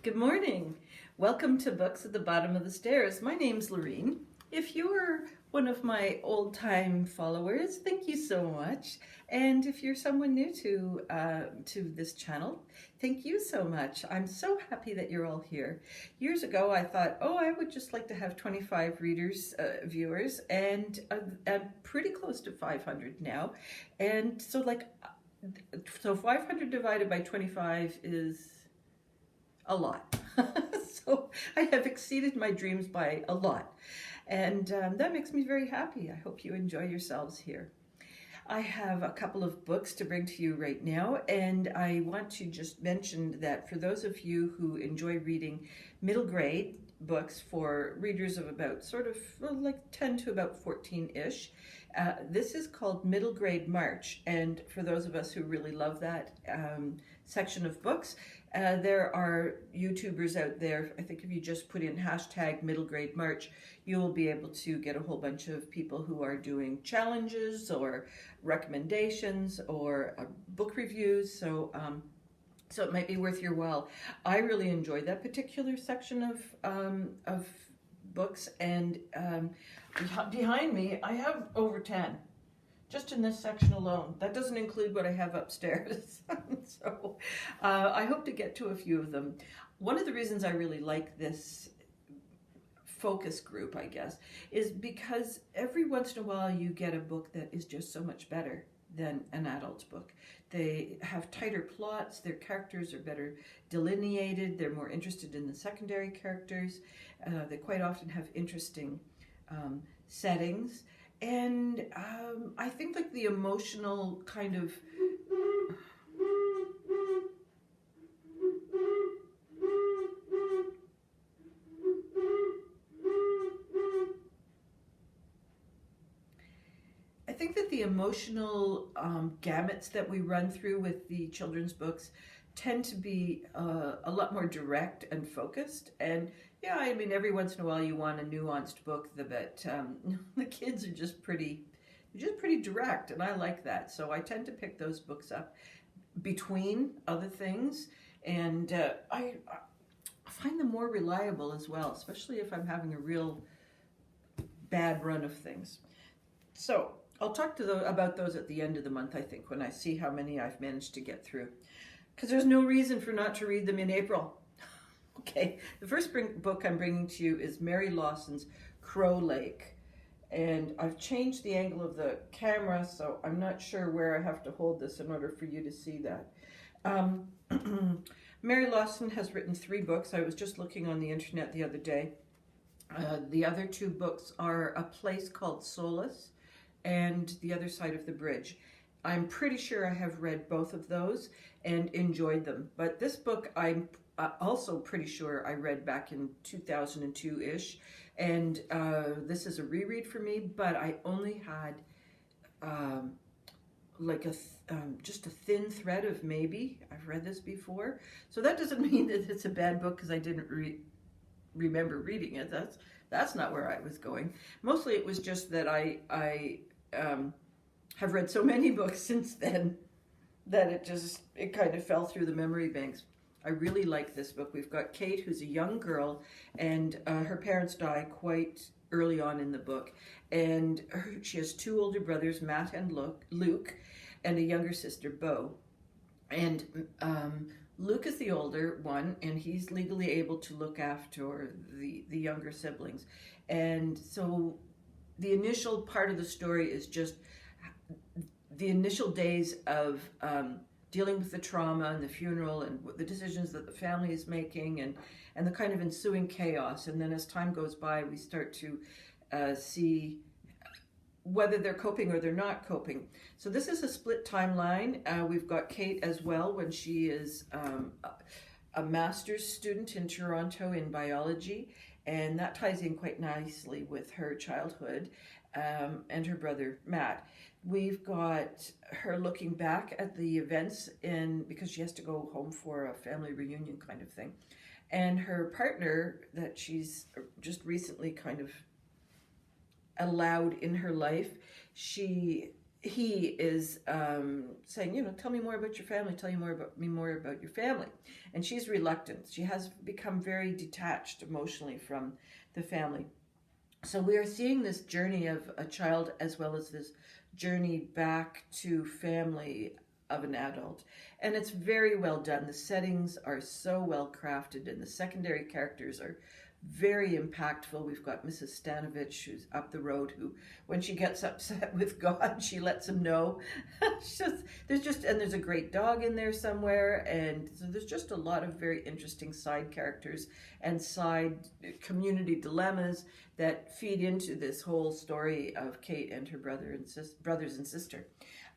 Good morning. Welcome to Books at the Bottom of the Stairs. My name's Lorene. If you're one of my old-time followers, thank you so much. And if you're someone new to this channel, thank you so much. I'm so happy that you're all here. Years ago, I thought, oh, I would just like to have 25 readers, viewers, and I'm pretty close to 500 now. And so 500 divided by 25 is a lot. So I have exceeded my dreams by a lot. And that makes me very happy. I hope you enjoy yourselves here. I have a couple of books to bring to you right now, and I want to just mention that for those of you who enjoy reading middle grade books for readers of about like 10 to about 14-ish, this is called Middle Grade March, and for those of us who really love that section of books, there are YouTubers out there. I think if you just put in hashtag Middle Grade March, you will be able to get a whole bunch of people who are doing challenges or recommendations or book reviews. So it might be worth your while. I really enjoyed that particular section of books, and behind me I have over 10. Just in this section alone. That doesn't include what I have upstairs. So I hope to get to a few of them. One of the reasons I really like this focus group, I guess, is because every once in a while you get a book that is just so much better than an adult's book. They have tighter plots, their characters are better delineated, they're more interested in the secondary characters, they quite often have interesting settings. And I think like the emotional kind of gamuts that we run through with the children's books tend to be a lot more direct and focused. And yeah, I mean, every once in a while you want a nuanced book that the kids are just pretty direct, and I like that. So I tend to pick those books up between other things, and I find them more reliable as well, especially if I'm having a real bad run of things. So I'll talk about those at the end of the month, I think, when I see how many I've managed to get through, because there's no reason for not to read them in April. Okay, the first book I'm bringing to you is Mary Lawson's Crow Lake. And I've changed the angle of the camera, so I'm not sure where I have to hold this in order for you to see that. Mary Lawson has written 3 books. I was just looking on the internet the other day. The other 2 books are A Place Called Solace and The Other Side of the Bridge. I'm pretty sure I have read both of those and enjoyed them. But this book I'm also pretty sure I read back in 2002-ish. And this is a reread for me, but I only had just a thin thread of maybe I've read this before. So that doesn't mean that it's a bad book because I didn't remember reading it. That's not where I was going. Mostly it was just that I have read so many books since then that it kind of fell through the memory banks. I really like this book. We've got Kate, who's a young girl, and her parents die quite early on in the book. And she has 2 older brothers, Matt and Luke, and a younger sister, Bo. And Luke is the older one, and he's legally able to look after the younger siblings. And so the initial part of the story is just the initial days of dealing with the trauma and the funeral and the decisions that the family is making and the kind of ensuing chaos. And then as time goes by, we start to see whether they're coping or they're not coping. So this is a split timeline. We've got Kate as well when she is a master's student in Toronto in biology, and that ties in quite nicely with her childhood and her brother Matt. We've got her looking back at the events because she has to go home for a family reunion kind of thing. And her partner that she's just recently kind of allowed in her life, she he is saying, tell me more about your family, tell me more about your family. And she's reluctant. She has become very detached emotionally from the family. So we are seeing this journey of a child as well as this journey back to family of an adult. And it's very well done. The settings are so well crafted, and the secondary characters are very impactful. We've got Mrs. Stanovich, who's up the road, who, when she gets upset with God, she lets him know. There's a great dog in there somewhere, and so there's just a lot of very interesting side characters and side community dilemmas that feed into this whole story of Kate and her brothers and sister.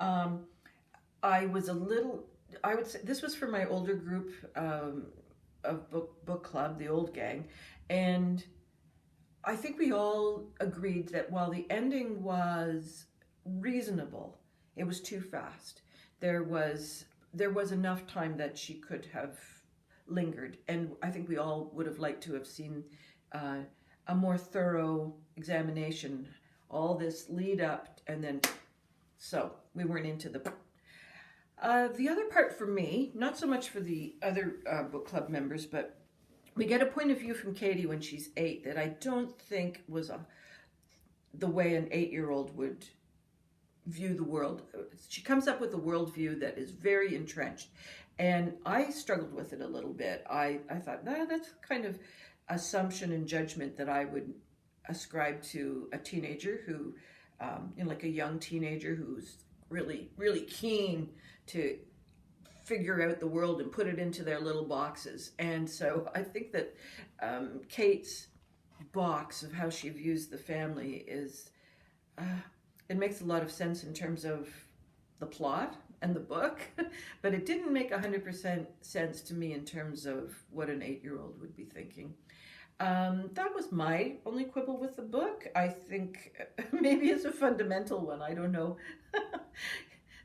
I would say this was for my older group of book club, the old gang, and I think we all agreed that while the ending was reasonable, it was too fast. There was enough time that she could have lingered, and I think we all would have liked to have seen a more thorough examination, all this lead up, and then so we weren't into the other part for me, not so much for the other book club members, but we get a point of view from Katie when she's 8 that I don't think was the way an 8-year-old would view the world. She comes up with a worldview that is very entrenched, and I struggled with it a little bit. I thought, that's kind of assumption and judgment that I would ascribe to a teenager who, like a young teenager who's really, really keen to figure out the world and put it into their little boxes. And so I think that Kate's box of how she views the family is, it makes a lot of sense in terms of the plot and the book, but it didn't make 100% sense to me in terms of what an 8-year-old would be thinking. That was my only quibble with the book. I think maybe it's a fundamental one. I don't know.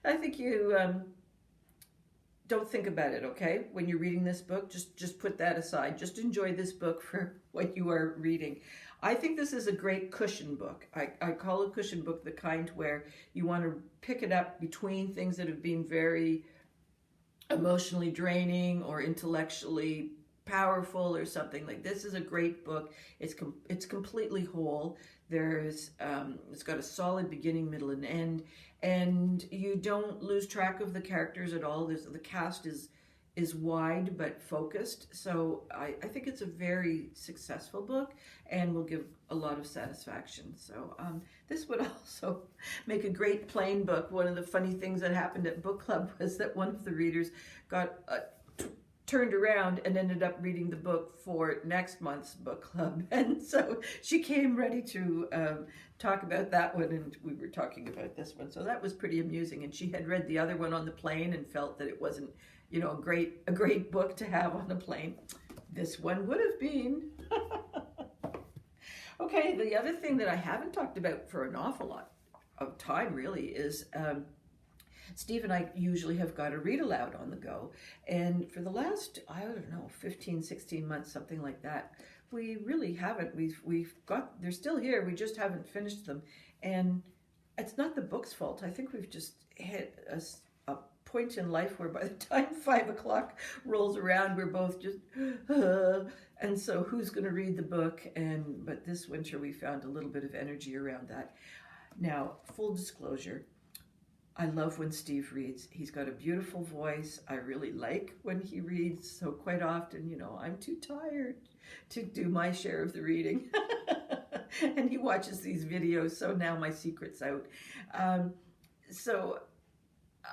I think you don't think about it, okay? When you're reading this book, just put that aside. Just enjoy this book for what you are reading. I think this is a great cushion book. I call a cushion book the kind where you want to pick it up between things that have been very emotionally draining or intellectually powerful or something. Like, this is a great book. It's completely whole. It's got a solid beginning, middle, and end, and you don't lose track of the characters at all. The cast is wide but focused, so I think it's a very successful book and will give a lot of satisfaction. So this would also make a great plain book. One of the funny things that happened at book club was that one of the readers got turned around and ended up reading the book for next month's book club, and so she came ready to talk about that one, and we were talking about this one, so that was pretty amusing. And she had read the other one on the plane and felt that it wasn't, a great book to have on a plane. This one would have been. Okay, the other thing that I haven't talked about for an awful lot of time really is Steve and I usually have got a read aloud on the go, and for the last, 15, 16 months, something like that, we really haven't. They're still here, we just haven't finished them, and it's not the book's fault. I think we've just hit a point in life where by the time 5 o'clock rolls around, we're both just, and so who's going to read the book? But this winter we found a little bit of energy around that. Now, full disclosure, I love when Steve reads. He's got a beautiful voice. I really like when he reads. So quite often, I'm too tired to do my share of the reading. And he watches these videos, so now my secret's out. So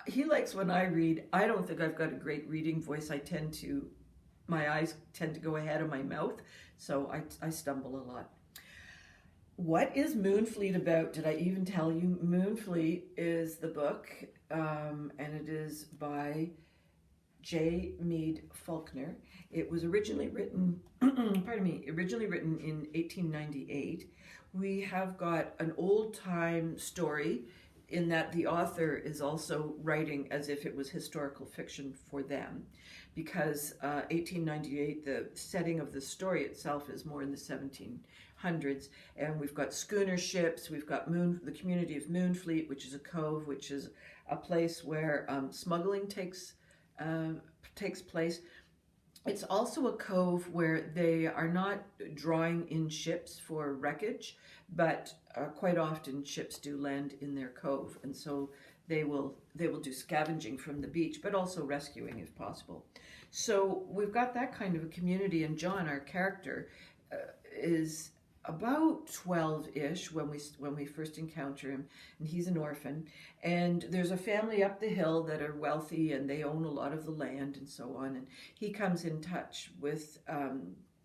he likes when I read. I don't think I've got a great reading voice. My eyes tend to go ahead of my mouth, so I stumble a lot. What is Moonfleet about? Did I even tell you? Moonfleet is the book, and it is by J. Meade Falkner. It was originally written, originally written in 1898. We have got an old-time story in that the author is also writing as if it was historical fiction for them. because 1898, the setting of the story itself is more in the 1700s, and we've got schooner ships, we've got the community of Moonfleet, which is a cove, which is a place where smuggling takes place. It's also a cove where they are not drawing in ships for wreckage, but quite often ships do land in their cove, and so they will do scavenging from the beach, but also rescuing if possible. So we've got that kind of a community, and John, our character, is about 12-ish when we first encounter him, and he's an orphan, and there's a family up the hill that are wealthy and they own a lot of the land and so on, and he comes in touch with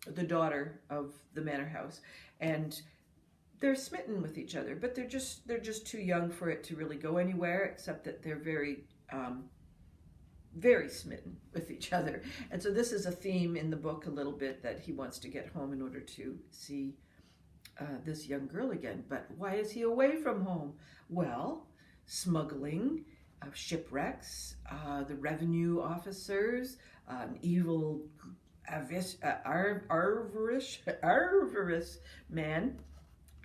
the daughter of the manor house, and they're smitten with each other, but they're just too young for it to really go anywhere, except that they're very very smitten with each other. And so this is a theme in the book a little bit, that he wants to get home in order to see this young girl again. But why is he away from home? Well, smuggling, shipwrecks, the revenue officers, an evil avarice man,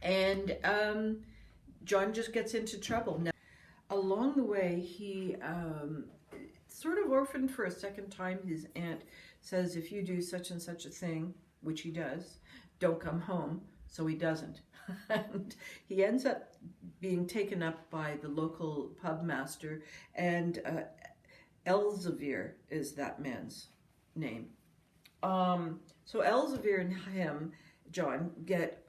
and John just gets into trouble. Now, along the way, he sort of orphaned for a second time. His aunt says, if you do such and such a thing, which he does, don't come home. So he doesn't. And he ends up being taken up by the local pub master, and Elzevir is that man's name. So Elzevir and him, John, get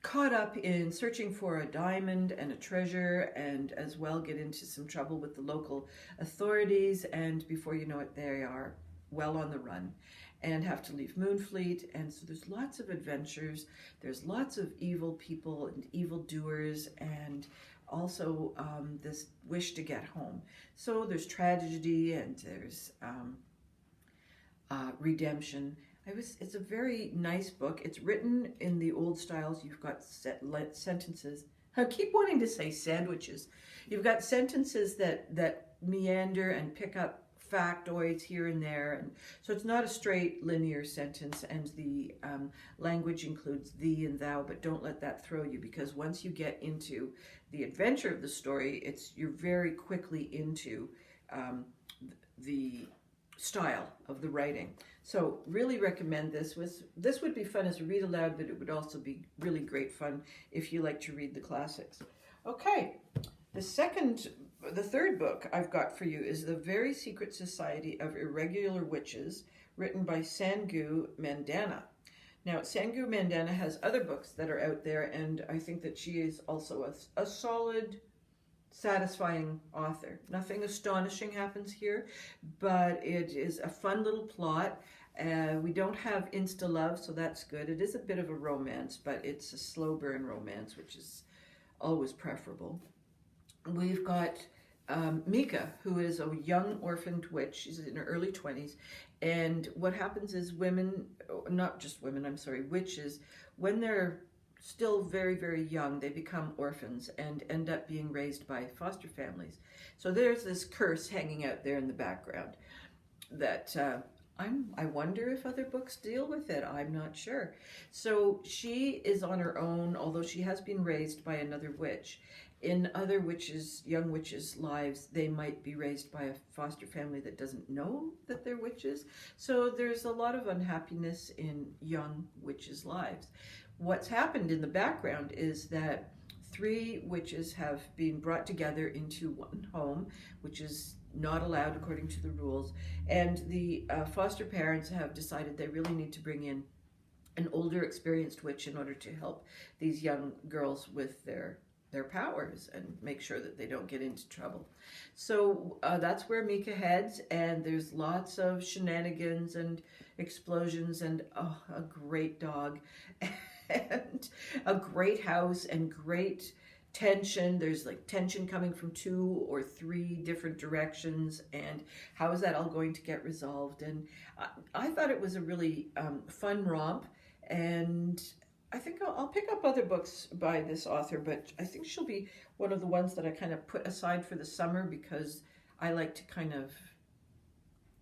caught up in searching for a diamond and a treasure, and as well get into some trouble with the local authorities, and before you know it, they are well on the run and have to leave Moonfleet. And so there's lots of adventures, there's lots of evil people and evil doers, and also this wish to get home. So there's tragedy and there's redemption. It's a very nice book. It's written in the old styles. You've got sentences. I keep wanting to say sandwiches. You've got sentences that meander and pick up factoids here and there, and so it's not a straight linear sentence, and the language includes thee and thou, but don't let that throw you, because once you get into the adventure of the story, you're very quickly into the style of the writing. So really recommend this. This would be fun as a read aloud, but it would also be really great fun if you like to read the classics. Okay, the third book I've got for you is The Very Secret Society of Irregular Witches, written by Sangiovese Mandanna. Now, Sangiovese Mandanna has other books that are out there, and I think that she is also a solid, satisfying author. Nothing astonishing happens here, but it is a fun little plot. We don't have insta-love, so that's good. It is a bit of a romance, but it's a slow burn romance, which is always preferable. We've got Mika, who is a young orphaned witch. She's in her early 20s. And what happens is witches, when they're still very, very young, they become orphans and end up being raised by foster families. So there's this curse hanging out there in the background that I wonder if other books deal with it. I'm not sure. So she is on her own, although she has been raised by another witch. In other young witches' lives, they might be raised by a foster family that doesn't know that they're witches. So there's a lot of unhappiness in young witches' lives. What's happened in the background is that 3 witches have been brought together into one home, which is not allowed according to the rules. And the foster parents have decided they really need to bring in an older, experienced witch in order to help these young girls with their powers and make sure that they don't get into trouble. So that's where Mika heads, and there's lots of shenanigans and explosions and a great dog and a great house and great tension. There's like tension coming from 2 or 3 different directions, and how is that all going to get resolved? And I thought it was a really fun romp, and I think I'll pick up other books by this author, but I think she'll be one of the ones that I kind of put aside for the summer, because I like to kind of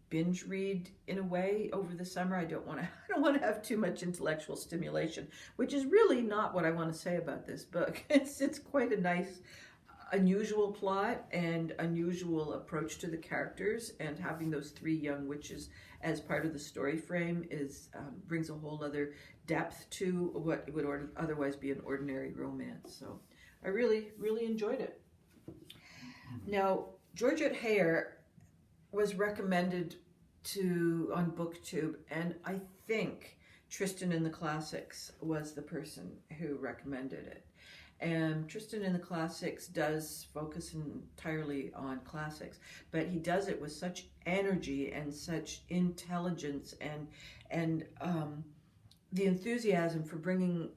binge read in a way over the summer. I don't want to have too much intellectual stimulation, which is really not what I want to say about this book. It's quite a nice, unusual plot and unusual approach to the characters, and having those three young witches as part of the story frame is brings a whole other depth to what would otherwise be an ordinary romance. So I really, really enjoyed it. Now, Georgette Heyer was recommended on BookTube, and I think Tristan in the Classics was the person who recommended it. And Tristan in the Classics does focus entirely on classics, but he does it with such energy and such intelligence and the enthusiasm for bringing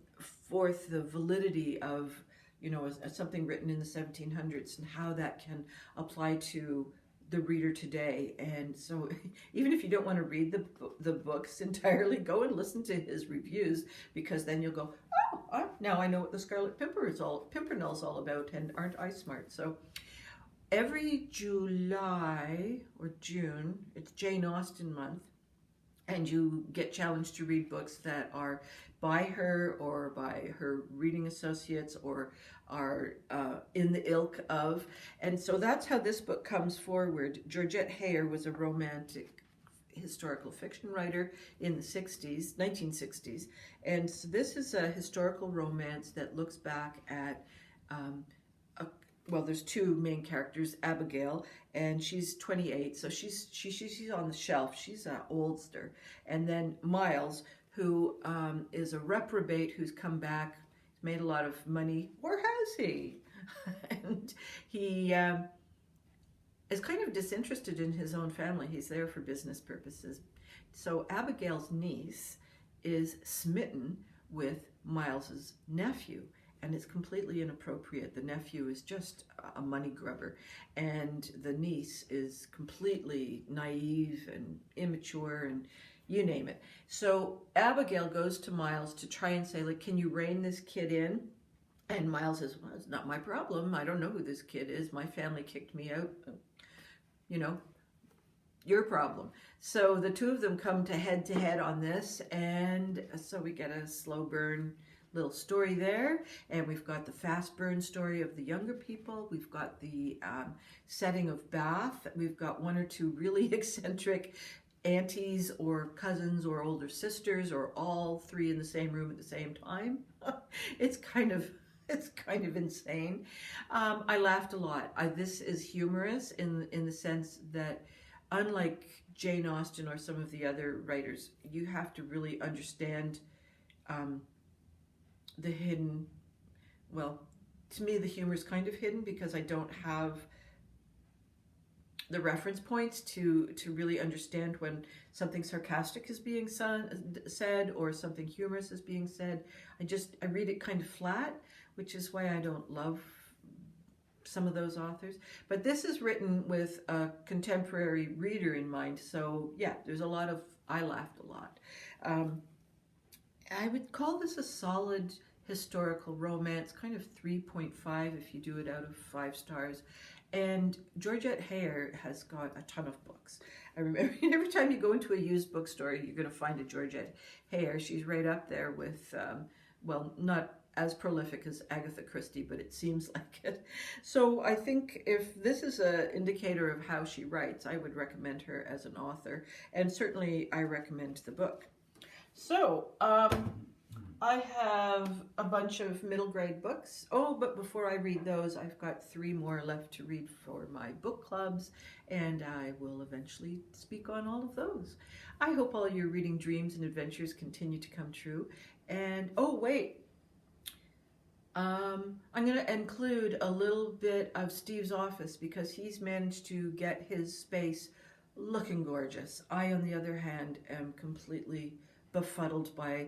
forth the validity of, you know, something written in the 1700s and how that can apply to the reader today. And so even if you don't want to read the books entirely, go and listen to his reviews, because then you'll go, oh, now I know what the Scarlet Pimpernel is all about, and aren't I smart? So every July or June, it's Jane Austen month, and you get challenged to read books that are by her or by her reading associates or are in the ilk of. And so that's how this book comes forward. Georgette Heyer was a romantic historical fiction writer in the 1960s. And so this is a historical romance that looks back at well, there's two main characters, Abigail, and she's 28, so she's on the shelf. She's an oldster. And then Miles, who is a reprobate who's come back, made a lot of money, or has he? And he is kind of disinterested in his own family. He's there for business purposes. So Abigail's niece is smitten with Miles's nephew, and it's completely inappropriate. The nephew is just a money grubber, and the niece is completely naive and immature and you name it. So Abigail goes to Miles to try and say, like, can you rein this kid in? And Miles says, well, it's not my problem. I don't know who this kid is. My family kicked me out. You know, your problem. So the two of them come to head on this, and so we get a slow burn little story there, and we've got the fast burn story of the younger people. We've got the setting of Bath. We've got one or two really eccentric aunties or cousins or older sisters, or all three in the same room at the same time. It's kind of insane. I laughed a lot. This is humorous in the sense that, unlike Jane Austen or some of the other writers, you have to really understand the hidden. Well, to me, the humor is kind of hidden because I don't have the reference points to really understand when something sarcastic is being said or something humorous is being said. I read it kind of flat, which is why I don't love some of those authors. But this is written with a contemporary reader in mind. So yeah, I laughed a lot. I would call this a solid historical romance, kind of 3.5 if you do it out of 5 stars. And Georgette Heyer has got a ton of books. I remember every time you go into a used bookstore, you're going to find a Georgette Heyer. She's right up there with, well, not as prolific as Agatha Christie, but it seems like it. So I think if this is an indicator of how she writes, I would recommend her as an author. And certainly I recommend the book. So, I have a bunch of middle grade books. Oh, but before I read those, I've got 3 more left to read for my book clubs, and I will eventually speak on all of those. I hope all your reading dreams and adventures continue to come true. And, oh, wait. I'm going to include a little bit of Steve's office because he's managed to get his space looking gorgeous. I, on the other hand, am completely befuddled by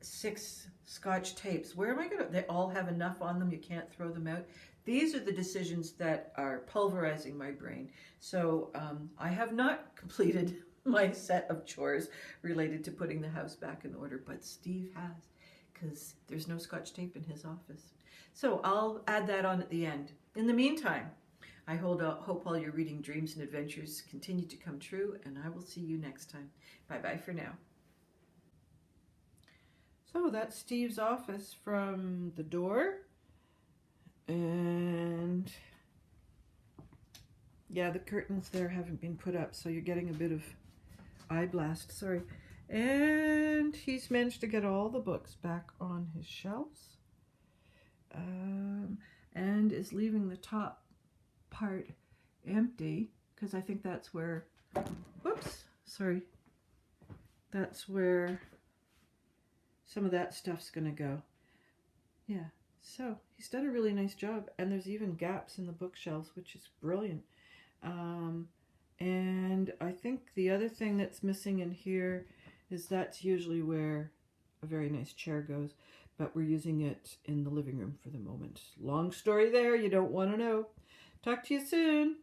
6 Scotch tapes. Where am I going to? They all have enough on them. You can't throw them out. These are the decisions that are pulverizing my brain. So I have not completed my set of chores related to putting the house back in order, but Steve has, because there's no Scotch tape in his office. So I'll add that on at the end. In the meantime, I hope all your reading dreams and adventures continue to come true, and I will see you next time. Bye-bye for now. So that's Steve's office from the door. And yeah, the curtains there haven't been put up, so you're getting a bit of eye blast, sorry. And he's managed to get all the books back on his shelves, and is leaving the top part empty, because I think that's where, whoops, sorry, that's where some of that stuff's gonna go. Yeah, so he's done a really nice job, and there's even gaps in the bookshelves, which is brilliant. And I think the other thing that's missing in here is that's usually where a very nice chair goes, but we're using it in the living room for the moment. Long story there, you don't want to know. Talk to you soon.